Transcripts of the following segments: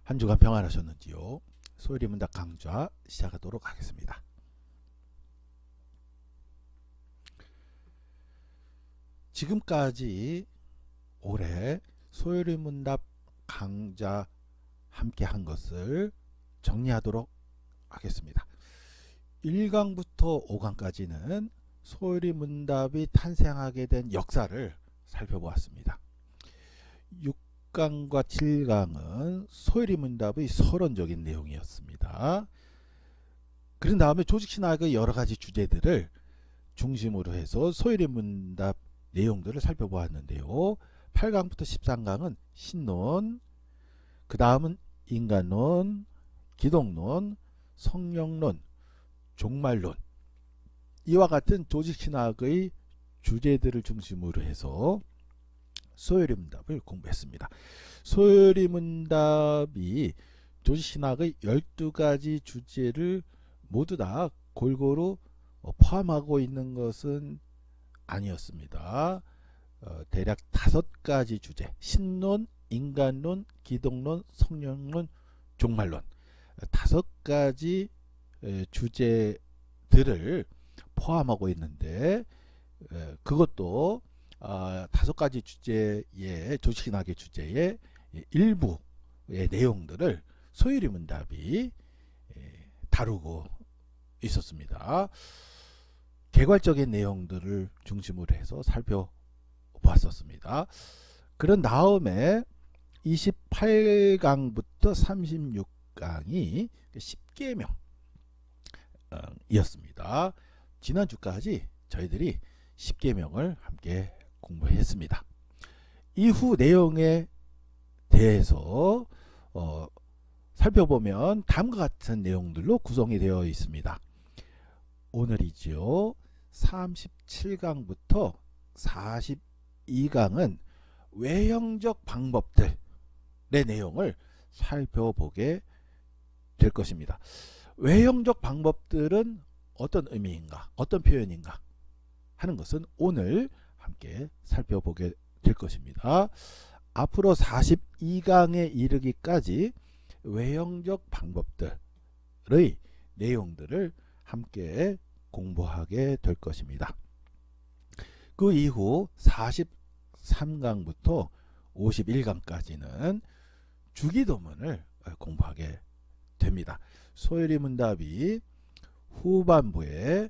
한 주간 평안하셨는지요? 소율이 문답 강좌 시작하도록 하겠습니다. 지금까지 올해 소율이 문답 강좌 함께 한 것을 정리하도록 하겠습니다. 1강부터 5강까지는 소율이 문답이 탄생하게 된 역사를 살펴보았습니다. 6강과 7강은 소율이 문답의 서론적인 내용이었습니다. 그런 다음에 조직신학의 여러가지 주제들을 중심으로 해서 소율이 문답 내용들을 살펴보았는데요. 8강부터 13강은 신론, 그 다음은 인간론, 기독론, 성령론, 종말론, 이와 같은 조직신학의 주제들을 중심으로 해서 소율이 문답을 공부했습니다. 소율이 문답이 조직신학의 12가지 주제를 모두 다 골고루 포함하고 있는 것은 아니었습니다. 대략 5가지 주제, 신론, 인간론, 기독론, 성령론, 종말론, 5가지 주제들을 포함하고 있는데, 그것도 5가지 주제의 조직신학의 주제의 일부의 내용들을 소율이 문답이 다루고 있었습니다. 개괄적인 내용들을 중심으로 해서 살펴보았었습니다. 그런 다음에 28강부터 36강이 10계명이었습니다. 지난주까지 저희들이 10계명을 함께 공부했습니다. 이후 내용에 대해서 살펴보면 다음과 같은 내용들로 구성이 되어 있습니다. 오늘이죠. 37강부터 42강은 외형적 방법들의 내용을 살펴보게 될 것입니다. 외형적 방법들은 어떤 의미인가, 어떤 표현인가 하는 것은 오늘 함께 살펴보게 될 것입니다. 앞으로 42강에 이르기까지 외형적 방법들의 내용들을 함께 공부하게 될 것입니다. 그 이후 43강부터 51강까지는 주기도문을 공부하게 됩니다. 소율이 문답이 후반부에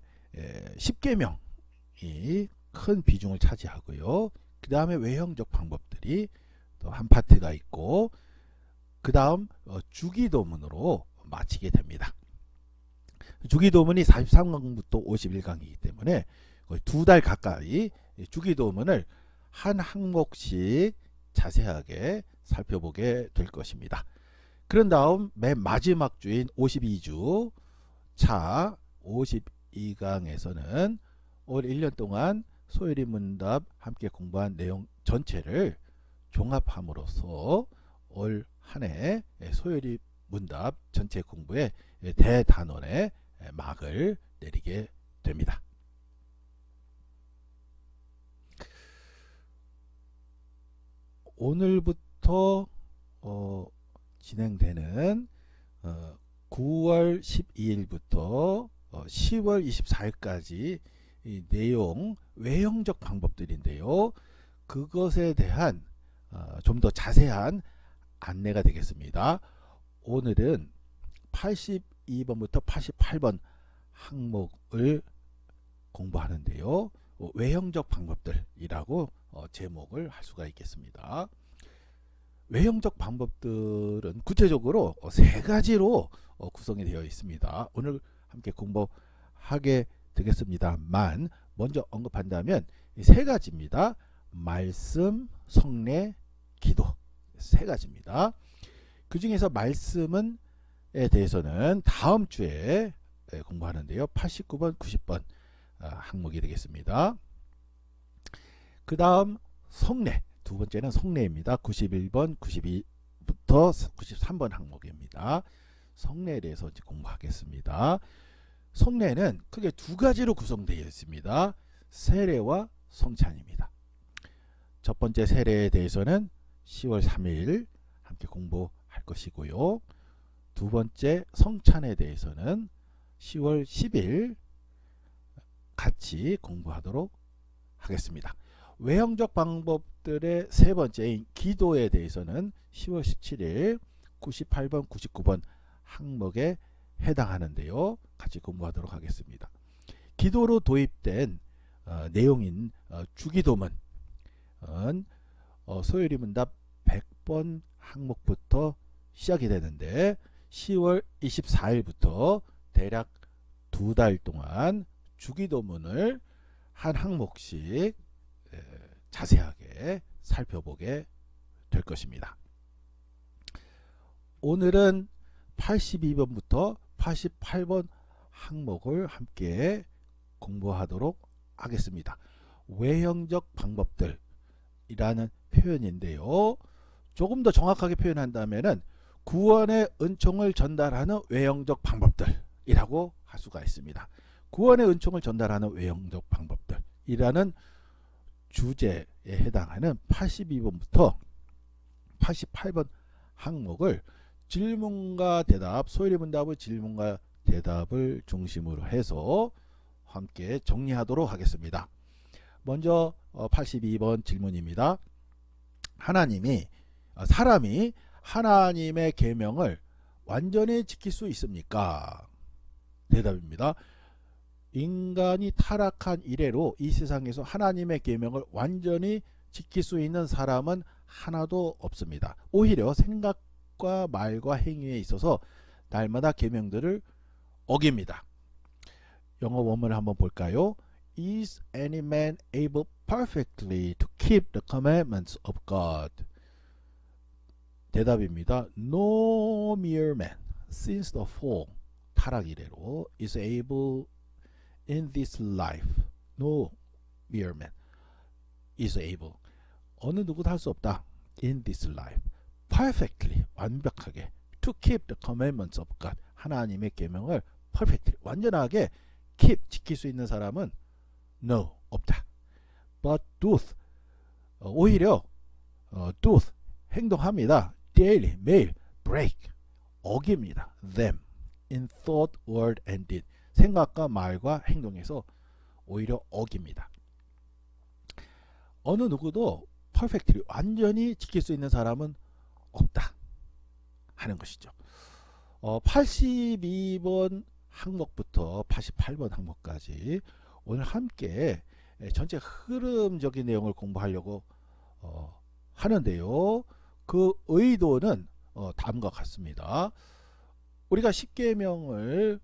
10계명이 큰 비중을 차지하고요. 그 다음에 외형적 방법들이 또 한 파트가 있고, 그 다음 주기도문으로 마치게 됩니다. 주기도문이 43강부터 51강이기 때문에 거의 2달 가까이 주기도문을 한 항목씩 자세하게 살펴보게 될 것입니다. 그런 다음 맨 마지막 주인 52주 차 52강에서는 올 1년 동안 소율이 문답 함께 공부한 내용 전체를 종합함으로써 올 한 해 소율이 문답 전체 공부의 대단원의 막을 내리게 됩니다. 오늘부터 진행되는 9월 12일부터 10월 24일까지 이 내용 외형적 방법들인데요. 그것에 대한 좀 더 자세한 안내가 되겠습니다. 오늘은 82번부터 88번 항목을 공부하는데요. 외형적 방법들이라고 제목을 할 수가 있겠습니다. 외형적 방법들은 구체적으로 3가지로 구성이 되어 있습니다. 오늘 함께 공부하게 되겠습니다만, 먼저 언급한다면 3가지입니다. 말씀, 성례, 기도, 3가지입니다. 그 중에서 말씀에 대해서는 다음 주에 공부하는데요. 89번, 90번 항목이 되겠습니다. 그 다음 성례, 두 번째는 성례입니다. 91번, 92부터 93번 항목입니다. 성례에 대해서 이제 공부하겠습니다. 성례는 크게 2가지로 구성되어 있습니다. 세례와 성찬입니다. 첫 번째 세례에 대해서는 10월 3일 함께 공부할 것이고요. 두 번째 성찬에 대해서는 10월 10일 같이 공부하도록 하겠습니다. 외형적 방법들의 세 번째인 기도에 대해서는 10월 17일 98번, 99번 항목에 해당하는데요. 같이 공부하도록 하겠습니다. 기도로 도입된 내용인 주기도문 소요리 문답 100번 항목부터 시작이 되는데 10월 24일부터 대략 2달 동안 주기도문을 한 항목씩 자세하게 살펴보게 될 것입니다. 오늘은 82번부터 88번 항목을 함께 공부하도록 하겠습니다. 외형적 방법들이라는 표현인데요. 조금 더 정확하게 표현한다면은 구원의 은총을 전달하는 외형적 방법들이라고 할 수가 있습니다. 구원의 은총을 전달하는 외형적 방법들이라는 주제에 해당하는 82번부터 88번 항목을 질문과 대답, 소요리 문답의 질문과 대답을 중심으로 해서 함께 정리하도록 하겠습니다. 먼저 82번 질문입니다. 사람이 하나님의 계명을 완전히 지킬 수 있습니까? 대답입니다. 인간이 타락한 이래로 이 세상에서 하나님의 계명을 완전히 지킬 수 있는 사람은 하나도 없습니다. 오히려 생각과 말과 행위에 있어서 날마다 계명들을 어깁니다. 영어 원문을 한번 볼까요? Is any man able perfectly to keep the commandments of God? 대답입니다. No mere man since the fall 타락 이래로 is able in this life. No mere man is able. 어느 누구도 할 수 없다. In this life. Perfectly 완벽하게 to keep the commandments of God. 하나님의 계명을 perfectly 완전하게 keep 지킬 수 있는 사람은 no 없다. But doth 오히려 doth 행동합니다. daily 매일 break 어깁니다. them in thought, word and deed 생각과 말과 행동에서 오히려 어깁니다. 어느 누구도 perfectly 완전히 지킬 수 있는 사람은 없다 하는 것이죠. 82번 항목부터 88번 항목까지 오늘 함께 전체 흐름적인 내용을 공부하려고 하는데요. 그 의도는 다음과 같습니다. 우리가 십계명을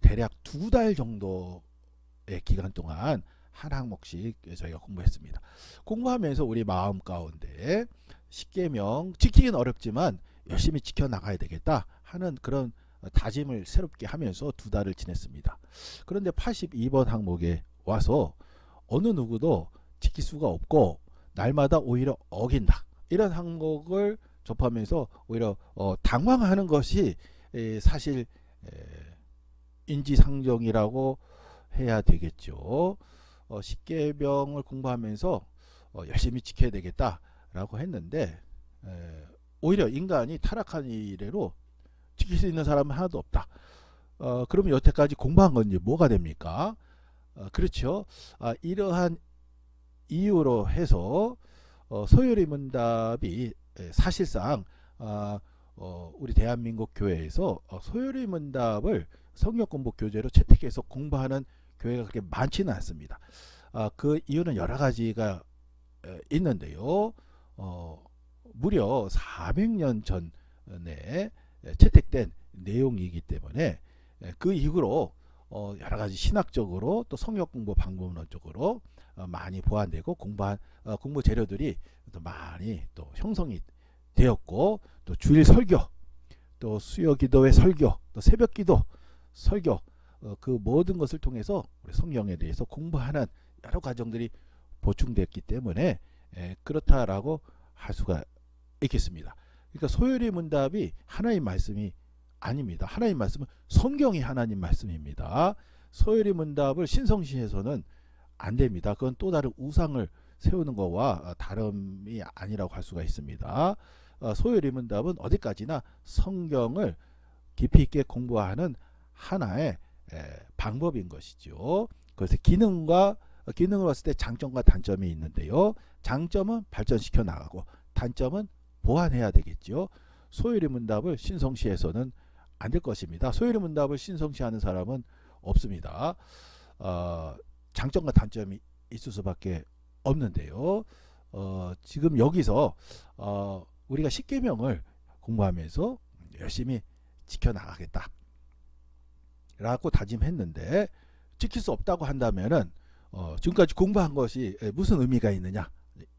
대략 2달 정도의 기간 동안 한 항목씩 저희가 공부했습니다. 공부하면서 우리 마음 가운데 십계명 지키긴 어렵지만 열심히 지켜나가야 되겠다 하는 그런 다짐을 새롭게 하면서 2달을 지냈습니다. 그런데 82번 항목에 와서 어느 누구도 지킬 수가 없고 날마다 오히려 어긴다 이런 항목을 접하면서 오히려 당황하는 것이 사실 인지상정이라고 해야 되겠죠. 십계명을 공부하면서 열심히 지켜야 되겠다라고 했는데 오히려 인간이 타락한 이래로 지킬 수 있는 사람은 하나도 없다. 그러면 여태까지 공부한 건 이제 뭐가 됩니까? 그렇죠. 이러한 이유로 해서 소요리 문답이 사실상 우리 대한민국 교회에서 소요리 문답을 성경 공부 교재로 채택해서 공부하는 교회가 그렇게 많지는 않습니다. 그 이유는 여러 가지가 있는데요. 무려 400년 전에 채택된 내용이기 때문에 그 이후로 여러 가지 신학적으로 또 성경 공부 방법론적으로 많이 보완되고 공부 재료들이 또 많이 또 형성이 되었고 또 주일 설교 또 수요 기도회 설교 또 새벽 기도 설교 그 모든 것을 통해서 우리 성경에 대해서 공부하는 여러 과정들이 보충됐기 때문에 그렇다라고 할 수가 있겠습니다. 그러니까 소요리 문답이 하나님 말씀이 아닙니다. 하나님 말씀은 성경이 하나님 말씀입니다. 소요리 문답을 신성시해서는 안 됩니다. 그건 또 다른 우상을 세우는 것과 다름이 아니라고 할 수가 있습니다. 소요리문답은 어디까지나 성경을 깊이 있게 공부하는 하나의 방법인 것이죠. 그래서 기능을 봤을 때 장점과 단점이 있는데요. 장점은 발전시켜 나가고 단점은 보완해야 되겠죠. 소요리문답을 신성시해서는 안 될 것입니다. 소요리문답을 신성시하는 사람은 없습니다. 장점과 단점이 있을 수밖에 없는데요. 지금 여기서 우리가 십계명을 공부하면서 열심히 지켜나가겠다 라고 다짐했는데 지킬 수 없다고 한다면은 지금까지 공부한 것이 무슨 의미가 있느냐,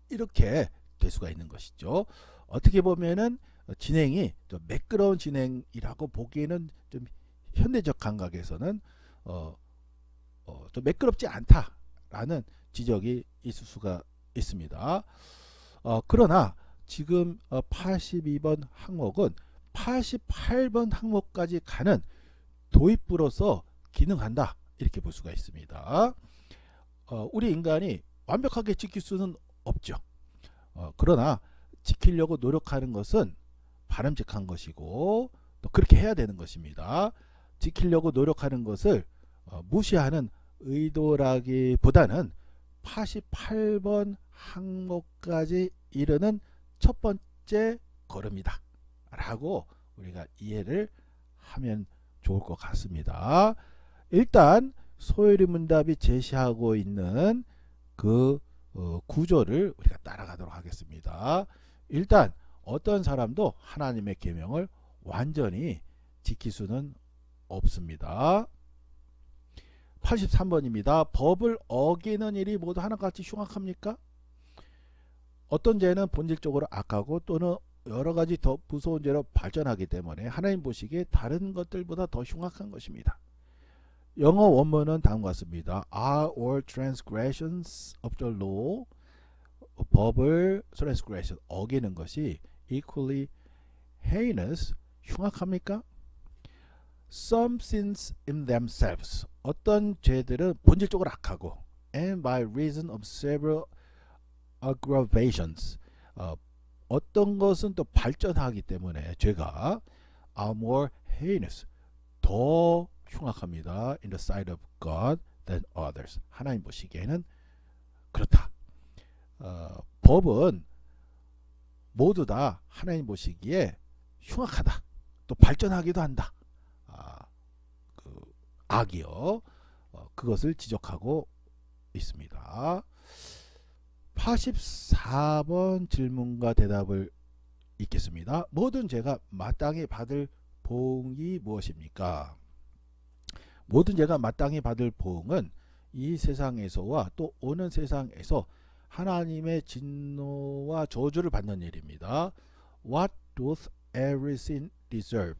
이렇게 될 수가 있는 것이죠. 어떻게 보면은 진행이 좀 매끄러운 진행이라고 보기에는 좀 현대적 감각에서는 좀 매끄럽지 않다라는 지적이 있을 수가 있습니다. 그러나 지금 82번 항목은 88번 항목까지 가는 도입부로서 기능한다, 이렇게 볼 수가 있습니다. 우리 인간이 완벽하게 지킬 수는 없죠. 그러나 지키려고 노력하는 것은 바람직한 것이고 또 그렇게 해야 되는 것입니다. 지키려고 노력하는 것을 무시하는 의도라기보다는 88번 항목까지 이르는 첫 번째 걸음이다 라고 우리가 이해를 하면 좋을 것 같습니다. 일단 소요리문답이 제시하고 있는 그 구조를 우리가 따라가도록 하겠습니다. 일단 어떤 사람도 하나님의 계명을 완전히 지킬 수는 없습니다. 83번입니다. 법을 어기는 일이 모두 하나같이 흉악합니까? 어떤 죄는 본질적으로 악하고 또는 여러가지 더 무서운 죄로 발전하기 때문에 하나님 보시기에 다른 것들보다 더 흉악한 것입니다. 영어 원문은 다음과 같습니다. Are all transgressions of the law, 법을 transgression, 어기는 것이 equally heinous, 흉악합니까? Some sins in themselves, 어떤 죄들은 본질적으로 악하고 and by reason of several aggravations, 어떤 것은 또 발전하기 때문에 죄가 are more heinous, 더 흉악합니다. in the sight of God than others, 하나님 보시기에는 그렇다. 법은 모두 다 하나님 보시기에 흉악하다, 또 발전하기도 한다. 악이요. 그것을 지적하고 있습니다. 84번 질문과 대답을 읽겠습니다. 모든 죄가 마땅히 받을 보응이 무엇입니까? 모든 죄가 마땅히 받을 보응은 이 세상에서와 또 오는 세상에서 하나님의 진노와 저주를 받는 일입니다. What doth every sin deserve?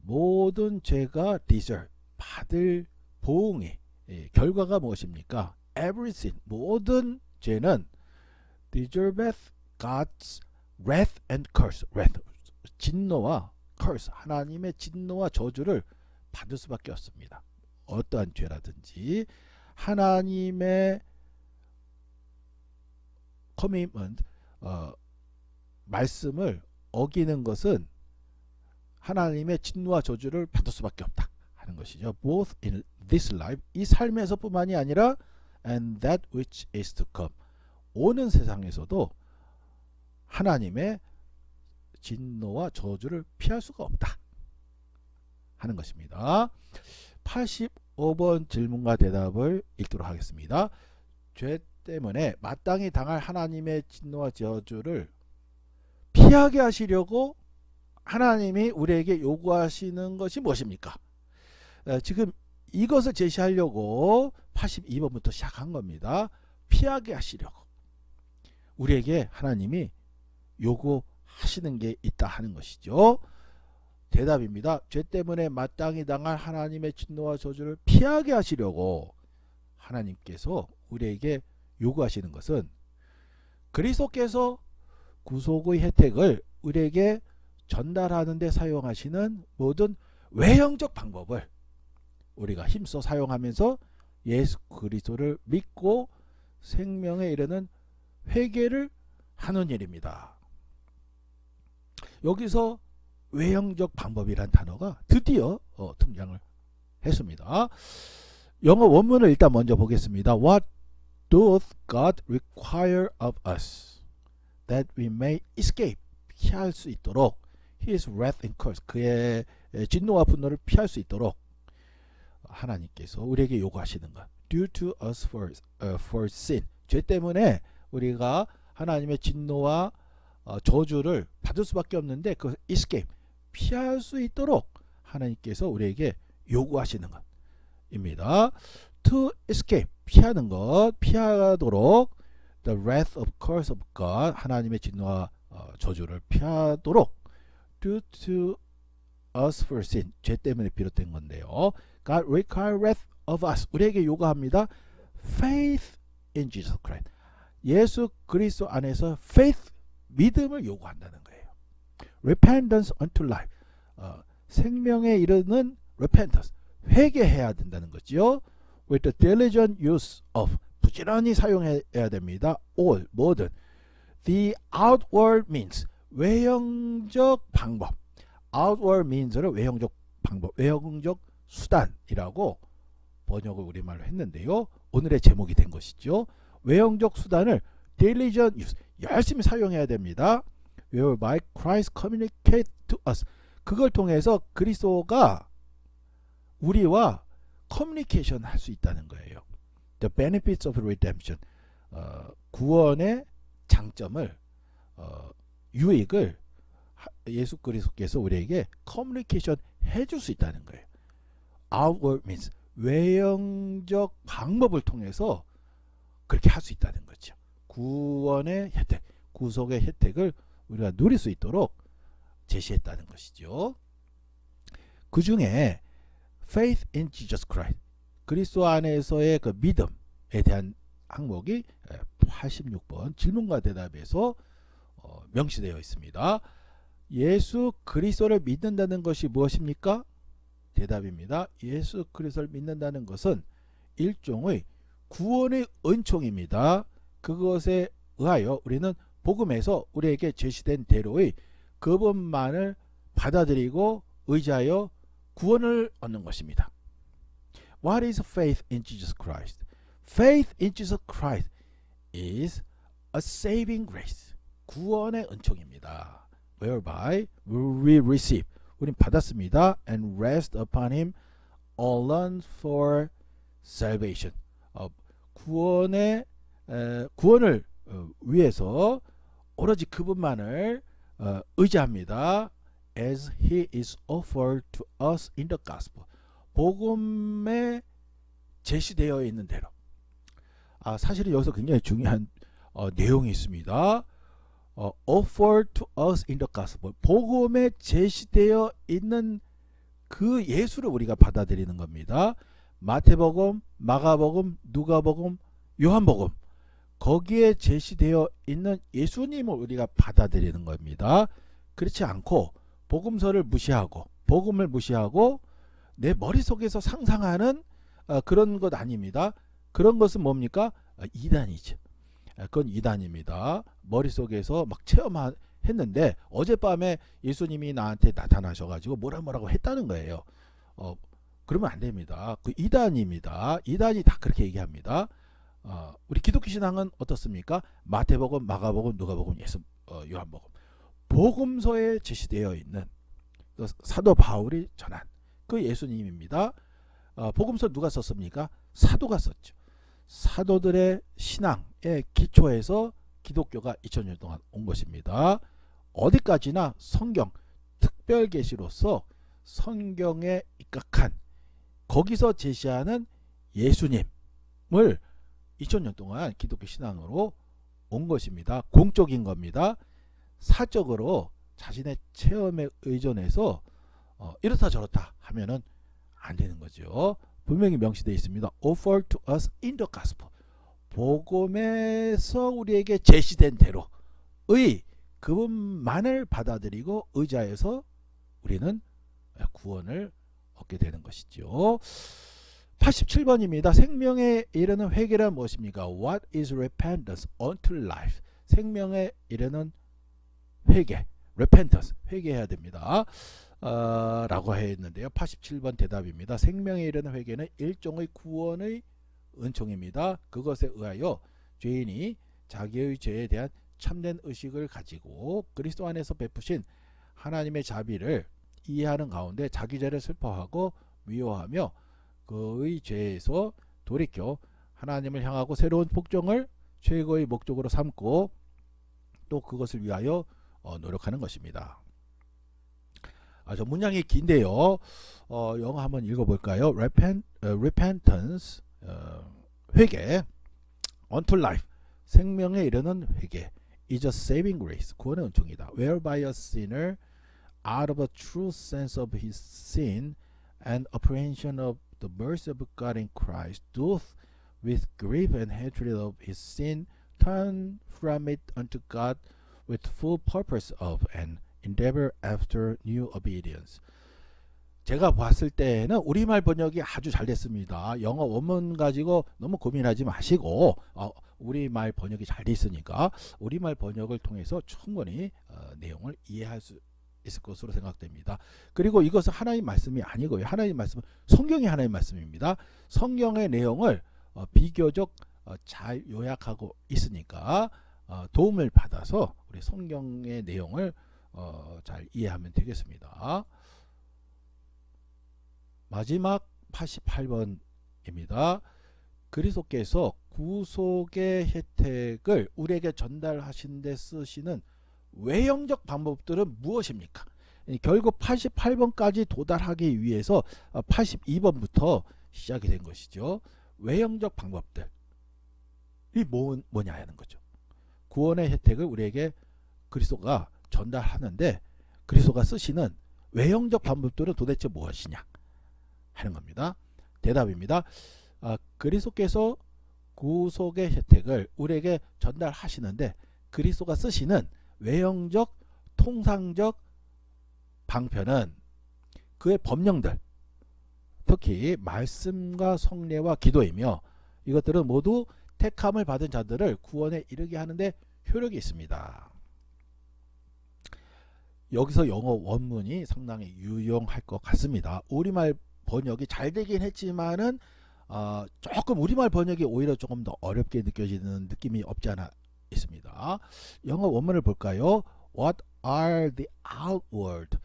모든 죄가 deserve, 받을 보응이 결과가 무엇입니까? Every sin, 모든 죄는 deserveth God's wrath and curse. wrath, 진노와 curse, 하나님의 진노와 저주를 받을 수밖에 없습니다. 어떠한 죄라든지 하나님의 commitment, 말씀을 어기는 것은 하나님의 진노와 저주를 받을 수밖에 없다 하는 것이죠. Both in this life, 이 삶에서 뿐만이 아니라 and that which is to come, 오는 세상에서도 하나님의 진노와 저주를 피할 수가 없다 하는 것입니다. 85번 질문과 대답을 읽도록 하겠습니다. 죄 때문에 마땅히 당할 하나님의 진노와 저주를 피하게 하시려고 하나님이 우리에게 요구하시는 것이 무엇입니까? 지금 이것을 제시하려고 82번부터 시작한 겁니다. 피하게 하시려고 우리에게 하나님이 요구하시는 게 있다 하는 것이죠. 대답입니다. 죄 때문에 마땅히 당할 하나님의 진노와 저주를 피하게 하시려고 하나님께서 우리에게 요구하시는 것은 그리스도께서 구속의 혜택을 우리에게 전달하는 데 사용하시는 모든 외형적 방법을 우리가 힘써 사용하면서 예수 그리스도를 믿고 생명에 이르는 회개를 하는 일입니다. 여기서 외형적 방법이란 단어가 드디어 등장을 했습니다. 영어 원문을 일단 먼저 보겠습니다. What doth God require of us that we may escape? 피할 수 있도록 His wrath and curse, 그의 진노와 분노를 피할 수 있도록 하나님께서 우리에게 요구하시는 것. Due to us for sin, 죄 때문에 우리가 하나님의 진노와 저주를 받을 수밖에 없는데 그 escape, 피할 수 있도록 하나님께서 우리에게 요구하시는 것입니다. To escape, 피하는 것, 피하도록 the wrath of curse of God, 하나님의 진노와 저주를 피하도록 due to us for sin, 죄 때문에 비롯된 건데요. God require wrath of us, 우리에게 요구합니다. Faith in Jesus Christ, 예수 그리스도 안에서 faith, 믿음을 요구한다는 거예요. Repentance unto life, 생명에 이르는 repentance, 회개해야 된다는 거죠. With the diligent use of, 부지런히 사용해야 됩니다. all, 모든. The outward means, 외형적 방법. outward means를 외형적 방법, 외형적 수단이라고 번역을 우리말로 했는데요. 오늘의 제목이 된 것이죠. 외형적 수단을 diligent use, 열심히 사용해야 됩니다. whereby Christ communicate to us, 그걸 통해서 그리스도가 우리와 커뮤니케이션 할 수 있다는 거예요. The benefits of redemption, 구원의 장점을, 유익을 예수 그리스도께서 우리에게 커뮤니케이션 해줄 수 있다는 거예요. Outward means, 외형적 방법을 통해서 그렇게 할 수 있다는 거죠. 구원의 혜택, 구속의 혜택을 우리가 누릴 수 있도록 제시했다는 것이죠. 그 중에 Faith in Jesus Christ, 그리스도 안에서의 그 믿음에 대한 항목이 86번 질문과 대답에서 명시되어 있습니다. 예수 그리스도를 믿는다는 것이 무엇입니까? 대답입니다. 예수 그리스도를 믿는다는 것은 일종의 구원의 은총입니다. 그것에 의하여 우리는 복음에서 우리에게 제시된 대로의 그분만을 받아들이고 의지하여 구원을 얻는 것입니다. What is faith in Jesus Christ? Faith in Jesus Christ is a saving grace, 구원의 은총입니다. Whereby we receive, 우린 받았습니다. And rest upon Him alone for salvation, 구원을 위해서 오로지 그분만을 의지합니다. As He is offered to us in the gospel, 복음에 제시되어 있는 대로. 사실은 여기서 굉장히 중요한 내용이 있습니다. offered to us in the gospel, 복음에 제시되어 있는 그 예수를 우리가 받아들이는 겁니다. 마태복음, 마가복음, 누가복음, 요한복음, 거기에 제시되어 있는 예수님을 우리가 받아들이는 겁니다. 그렇지 않고 복음서를 무시하고 복음을 무시하고 내 머릿속에서 상상하는 그런 것 아닙니다. 그런 것은 뭡니까? 이단이죠. 그건 이단입니다. 머릿속에서 막 체험했는데 어젯밤에 예수님이 나한테 나타나셔가지고 뭐라고 했다는 거예요. 그러면 안 됩니다. 그 이단입니다. 이단이 다 그렇게 얘기합니다. 우리 기독교 신앙은 어떻습니까? 마태복음, 마가복음, 누가복음, 요한복음, 복음서에 제시되어 있는 사도 바울이 전한 그 예수님입니다. 복음서 누가 썼습니까? 사도가 썼죠. 사도들의 신앙의 기초에서 기독교가 2000년 동안 온 것입니다. 어디까지나 성경, 특별계시로서 성경에 입각한, 거기서 제시하는 예수님을 2000년 동안 기독교 신앙으로 온 것입니다. 공적인 겁니다. 사적으로 자신의 체험에 의존해서 이렇다 저렇다 하면은 안 되는 거죠. 분명히 명시되어 있습니다. Offered to us in the gospel, 복음에서 우리에게 제시된 대로의 그분만을 받아들이고 의지하여서 우리는 구원을 얻게 되는 것이죠. 87번입니다. 생명에 이르는 회개란 무엇입니까? What is repentance unto life? 생명에 이르는 회개, repentance, 회개해야 됩니다. 라고 했는데요. 87번 대답입니다. 생명에 이르는 회개는 일종의 구원의 은총입니다. 그것에 의하여 죄인이 자기의 죄에 대한 참된 의식을 가지고 그리스도 안에서 베푸신 하나님의 자비를 이해하는 가운데 자기 죄를 슬퍼하고 미워하며 그의 죄에서 돌이켜 하나님을 향하고 새로운 복종을 최고의 목적으로 삼고 또 그것을 위하여 노력하는 것입니다. 저 문장이 긴데요. 영어 한번 읽어볼까요? Repentance, 회개, unto life, 생명에 이르는 회개, is a saving grace, 구원의 은총이다. Whereby a sinner, out of a true sense of his sin and apprehension of the mercy of God in Christ, doth with grief and hatred of his sin turn from it unto God with full purpose of and endeavor after new obedience. 제가 봤을 때는 우리말 번역이 아주 잘 됐습니다. 영어 원문 가지고 너무 고민하지 마시고 우리말 번역이 잘 돼 있으니까 우리말 번역을 통해서 충분히 내용을 이해할 수 있을 것으로 생각됩니다. 그리고 이것은 하나님 말씀이 아니고요. 하나님 말씀은 성경이 하나님 말씀입니다. 성경의 내용을 비교적 잘 요약하고 있으니까 도움을 받아서 우리 성경의 내용을 잘 이해하면 되겠습니다. 마지막 88번입니다. 그리스도께서 구속의 혜택을 우리에게 전달하신 데 쓰시는 외형적 방법들은 무엇입니까? 결국 88번까지 도달하기 위해서 82번부터 시작이 된 것이죠. 외형적 방법들이 뭐냐 하는 거죠. 구원의 혜택을 우리에게 그리스도가 전달하는데 그리스도가 쓰시는 외형적 방법들은 도대체 무엇이냐 하는 겁니다. 대답입니다. 그리스도께서 구속의 혜택을 우리에게 전달하시는데 그리스도가 쓰시는 외형적 통상적 방편은 그의 법령들, 특히 말씀과 성례와 기도이며 이것들은 모두 택함을 받은 자들을 구원에 이르게 하는데 효력이 있습니다. 여기서 영어 원문이 상당히 유용할 것 같습니다. 우리말 번역이 잘 되긴 했지만은 조금 우리말 번역이 오히려 조금 더 어렵게 느껴지는 느낌이 없지 않아 있습니다. 영어 원문을 볼까요? What are the outward,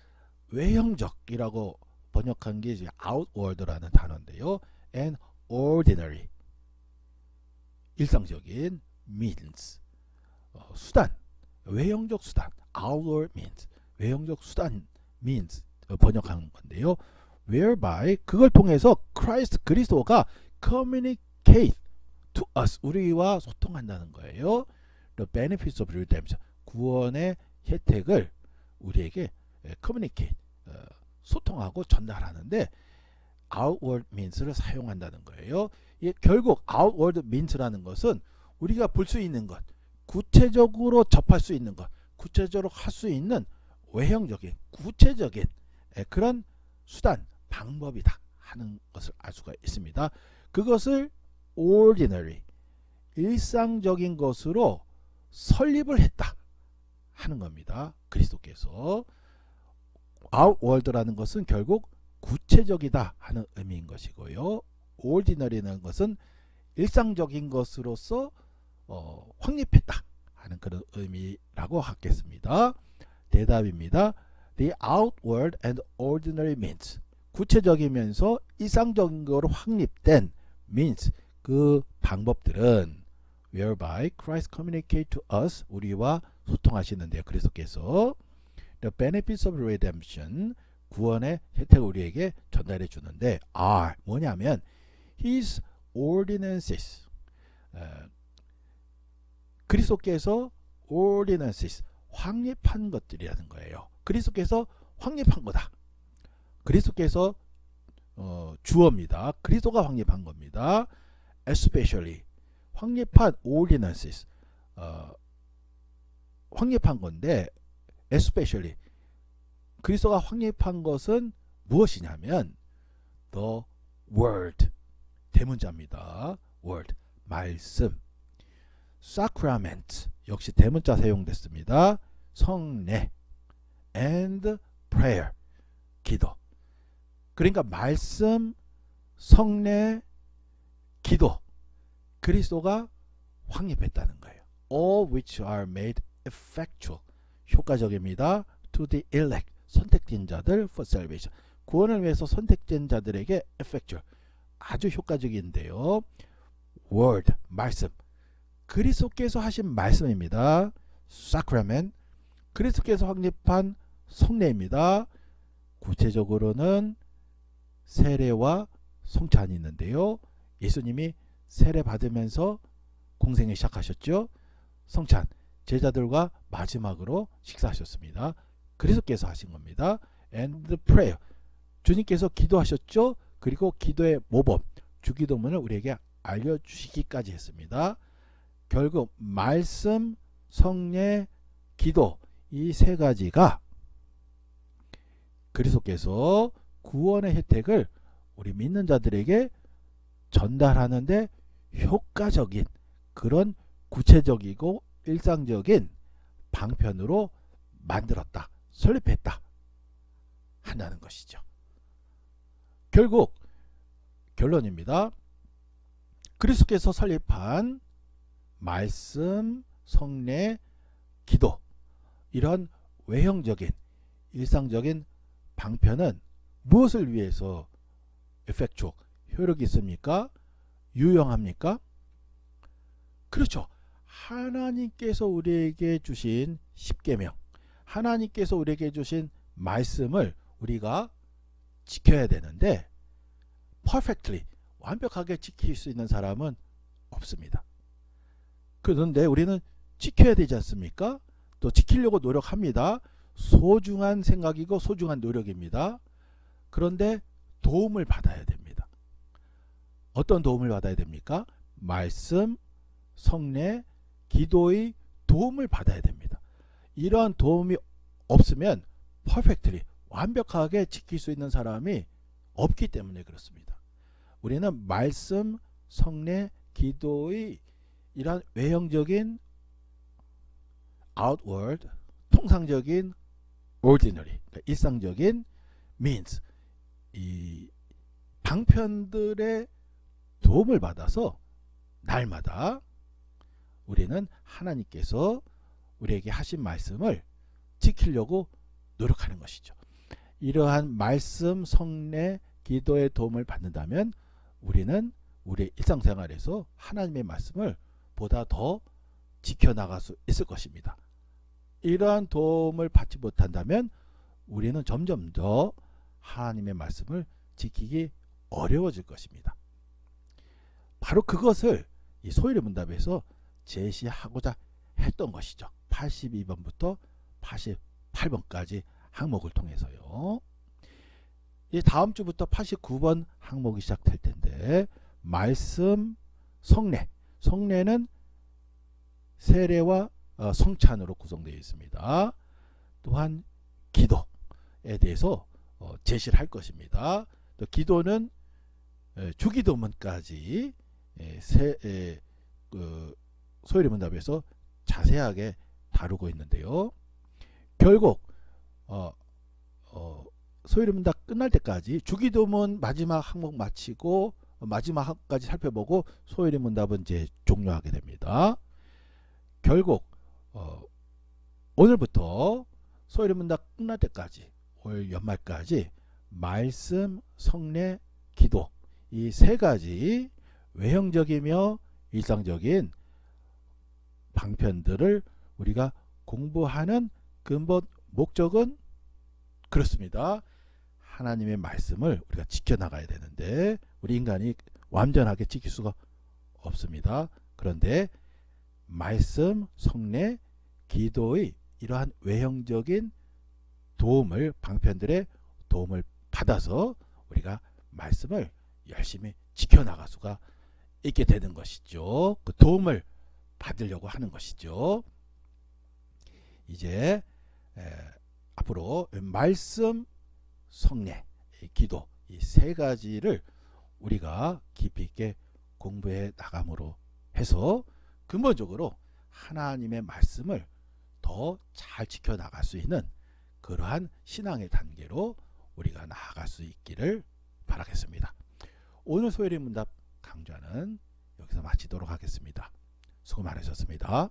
외형적이라고 번역한 게 outward라는 단어인데요. And ordinary, 일상적인 means, 수단, 외형적 수단, outward means, 외형적 수단 means 번역한 건데요. Whereby, 그걸 통해서 Christ, 그리스도가 communicate to us, 우리와 소통한다는 거예요. The benefits of redemption, 구원의 혜택을 우리에게 communicate, 소통하고 전달하는데 outward means를 사용한다는 거예요. 결국 outward means라는 것은 우리가 볼 수 있는 것, 구체적으로 접할 수 있는 것, 구체적으로 할 수 있는 외형적인, 구체적인 그런 수단, 방법이다 하는 것을 알 수가 있습니다. 그것을 ordinary, 일상적인 것으로 설립을 했다 하는 겁니다. 그리스도께서 outward라는 것은 결국 구체적이다 하는 의미인 것이고요. ordinary라는 것은 일상적인 것으로서 확립했다 하는 그런 의미라고 하겠습니다. 대답입니다. The outward and ordinary means, 구체적이면서 일상적인 거로 확립된 means, 그 방법들은 whereby Christ communicate to us, 우리와 소통하시는데요. 그리스도께서 the benefits of redemption, 구원의 혜택을 우리에게 전달해 주는데 are 뭐냐면 his ordinances, 그리스도께서 ordinances, 확립한 것들이라는 거예요. 그리스도께서 확립한 거다. 그리스도께서 주어입니다. 그리스도가 확립한 겁니다. especially, 확립한 ordinances, 확립한 건데 especially, 그리스도가 확립한 것은 무엇이냐면 the word, 대문자입니다. word, 말씀. sacrament, 역시 대문자 사용됐습니다. 성례, and prayer. 기도. 그러니까 말씀, 성례, 기도. 그리스도가 확립했다는 거예요. All which are made effectual. 효과적입니다. To the elect. 선택된 자들 for salvation. 구원을 위해서 선택된 자들에게 effectual. 아주 효과적인데요. word. 말씀. 그리스도께서 하신 말씀입니다. sacrament. 그리스도께서 확립한 성례입니다. 구체적으로는 세례와 성찬이 있는데요. 예수님이 세례 받으면서 공생을 시작하셨죠. 성찬, 제자들과 마지막으로 식사하셨습니다. 그리스도께서 하신 겁니다. And prayer, 주님께서 기도하셨죠. 그리고 기도의 모범, 주기도문을 우리에게 알려주시기까지 했습니다. 결국 말씀, 성례, 기도, 이 세 가지가 그리스도께서 구원의 혜택을 우리 믿는 자들에게 전달하는데 효과적인 그런 구체적이고 일상적인 방편으로 만들었다, 설립했다 한다는 것이죠. 결국 결론입니다. 그리스도께서 설립한 말씀, 성례, 기도, 이런 외형적인 일상적인 방편은 무엇을 위해서 effectual, 효력이 있습니까? 유용합니까? 그렇죠. 하나님께서 우리에게 주신 십계명, 하나님께서 우리에게 주신 말씀을 우리가 지켜야 되는데 perfectly, 완벽하게 지킬 수 있는 사람은 없습니다. 그런데 우리는 지켜야 되지 않습니까? 또 지키려고 노력합니다. 소중한 생각이고 소중한 노력입니다. 그런데 도움을 받아야 됩니다. 어떤 도움을 받아야 됩니까? 말씀, 성례, 기도의 도움을 받아야 됩니다. 이러한 도움이 없으면 perfectly, 완벽하게 지킬 수 있는 사람이 없기 때문에 그렇습니다. 우리는 말씀, 성례, 기도의 이러한 외형적인 outward, 통상적인 ordinary, 그러니까 일상적인 means, 이 방편들의 도움을 받아서 날마다 우리는 하나님께서 우리에게 하신 말씀을 지키려고 노력하는 것이죠. 이러한 말씀, 성례, 기도의 도움을 받는다면 우리는 우리의 일상생활에서 하나님의 말씀을 보다 더 지켜나갈 수 있을 것입니다. 이러한 도움을 받지 못한다면 우리는 점점 더 하나님의 말씀을 지키기 어려워질 것입니다. 바로 그것을 이 소일의 문답에서 제시하고자 했던 것이죠. 82번부터 88번까지 항목을 통해서요. 이 다음 주부터 89번 항목이 시작될 텐데, 말씀, 성례. 성례는 세례와 성찬으로 구성되어 있습니다. 또한 기도에 대해서 제시를 할 것입니다. 또 기도는 주기도문까지 소일의 문답에서 자세하게 다루고 있는데요. 결국 소일의 문답 끝날 때까지 주기도문 마지막 항목 마치고 마지막 항목까지 살펴보고 소일의 문답은 이제 종료하게 됩니다. 결국 오늘부터 소일의 문답 끝날 때까지, 올 연말까지 말씀, 성례, 기도, 이 세 가지 외형적이며 일상적인 방편들을 우리가 공부하는 근본 목적은 그렇습니다. 하나님의 말씀을 우리가 지켜나가야 되는데 우리 인간이 완전하게 지킬 수가 없습니다. 그런데 말씀, 성례, 기도의 이러한 외형적인 도움을, 방편들의 도움을 받아서 우리가 말씀을 열심히 지켜나갈 수가 있게 되는 것이죠. 그 도움을 받으려고 하는 것이죠. 이제 앞으로 말씀, 성례, 기도, 이 세 가지를 우리가 깊이 있게 공부해 나감으로 해서 근본적으로 하나님의 말씀을 더 잘 지켜나갈 수 있는 그러한 신앙의 단계로 우리가 나아갈 수 있기를 바라겠습니다. 오늘 소혜리 문답 강좌는 여기서 마치도록 하겠습니다. 수고 많으셨습니다.